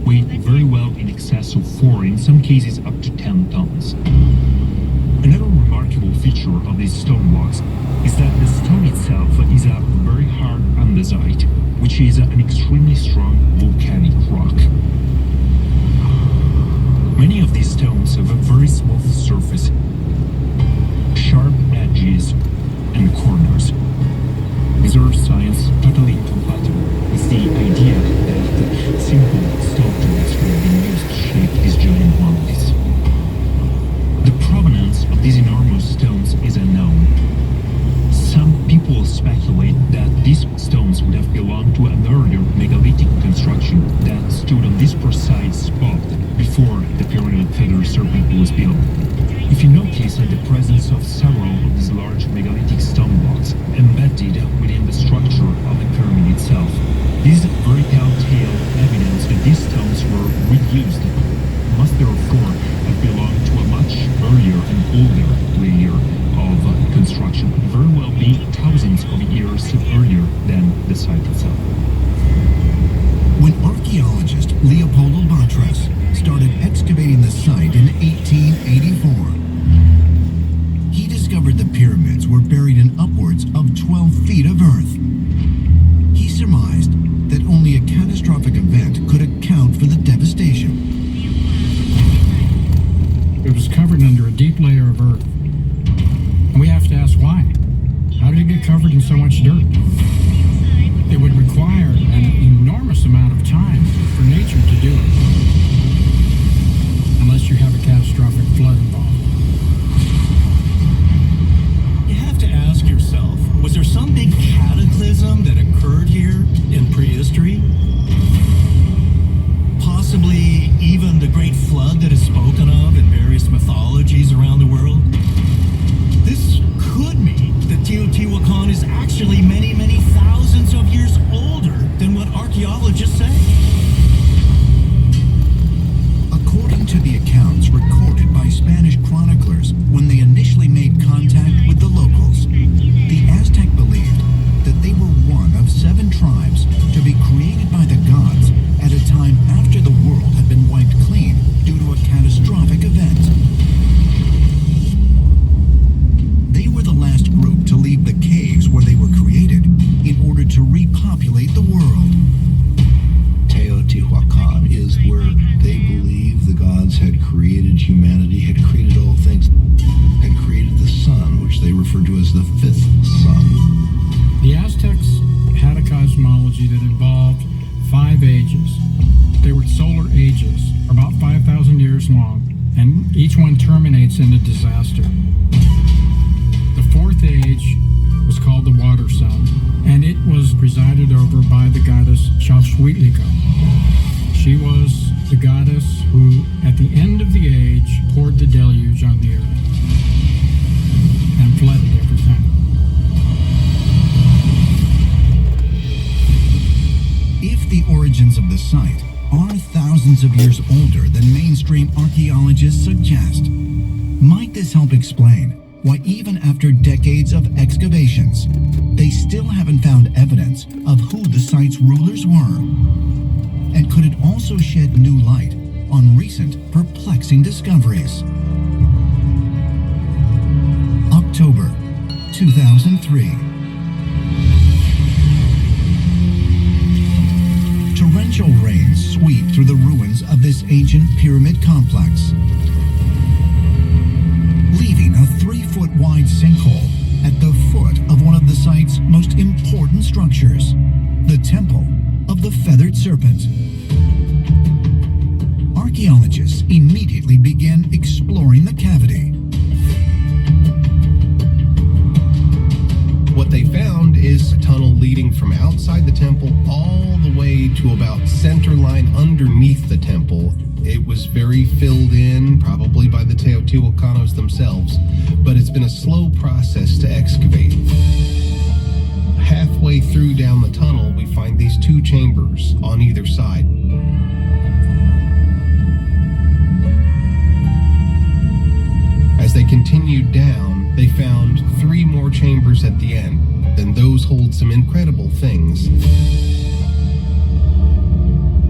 weigh very well in excess of 4, in some cases up to 10 tons. Another remarkable feature of these stone blocks is that the stone itself is a very hard andesite, which is an extremely strong volcanic rock. Many of these stones have a very smooth surface, sharp edges, and corners. These are science totally incompatible with the idea that simple stone tools could have been used to shape these giant monoliths. The provenance of these enormous stones is unknown. Some people speculate that these stones would have belonged to an earlier megalithic construction that stood on this precise spot before the pyramidal feathered serpent was built. If you notice the presence of several of these large megalithic stone blocks embedded within the structure of the pyramid itself, this is very telltale evidence that these stones were reused, must therefore have belonged to a much earlier and older layer of construction, very well being thousands of years earlier than the site itself. When archaeologist Leopoldo Batres started excavating the site in 1884, he discovered the pyramids were buried in upwards of 12 feet of earth. He surmised that only a catastrophic event could account for the devastation. It was covered under a deep layer of earth. And we have to ask why. How did it get covered in so much dirt? It would require an enormous amount of time for nature to do it, unless you have a catastrophic flood involved. You have to ask yourself, was there some big cataclysm that occurred here in prehistory? Possibly even the Great Flood that is spoken of in various mythologies around the world? This could mean that Teotihuacan is actually many, many thousands of years older than what archaeologists say. According to the accounts recorded by Spanish chroniclers when they initially made contact with the locals, the Aztec believed that they were one of 7 tribes to be created by the gods at a time after the world had been wiped clean due to a catastrophic event. They were the last group to leave the caves where they were created in order to repopulate the world. Teotihuacan is where they believe the gods had created humanity, had created all things, had created the sun, which they refer to as the 5th sun. The Aztecs had a cosmology that involved 5 ages. They were solar ages, about 5,000 years long, and each one terminates in a disaster. The 4th age was called the Water Sun, and it was presided over by the goddess Xalxhuitlico. She was the goddess who, at the end of the age, poured the deluge on the earth and flooded everything. If the origins of the site are thousands of years older than mainstream archaeologists suggest, might this help explain why even after decades of excavations, they still haven't found evidence of who the site's rulers were? And could it also shed new light on recent perplexing discoveries? October 2003. Torrential rains sweep through the ruins of this ancient pyramid complex, leaving a 3-foot-wide sinkhole at the foot of one of the site's most important structures, the Temple of the Feathered Serpent. Archaeologists immediately begin exploring the cavity. What they found is a tunnel leading from outside the temple all the way to about center line underneath the temple. It was very filled in, probably by the Teotihuacanos themselves, but it's been a slow process to excavate. Halfway through down the tunnel, we find these 2 chambers on either side. As they continued down, they found 3 more chambers at the end, and those hold some incredible things.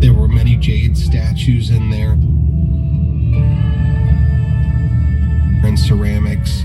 There were many jade statues in there and ceramics.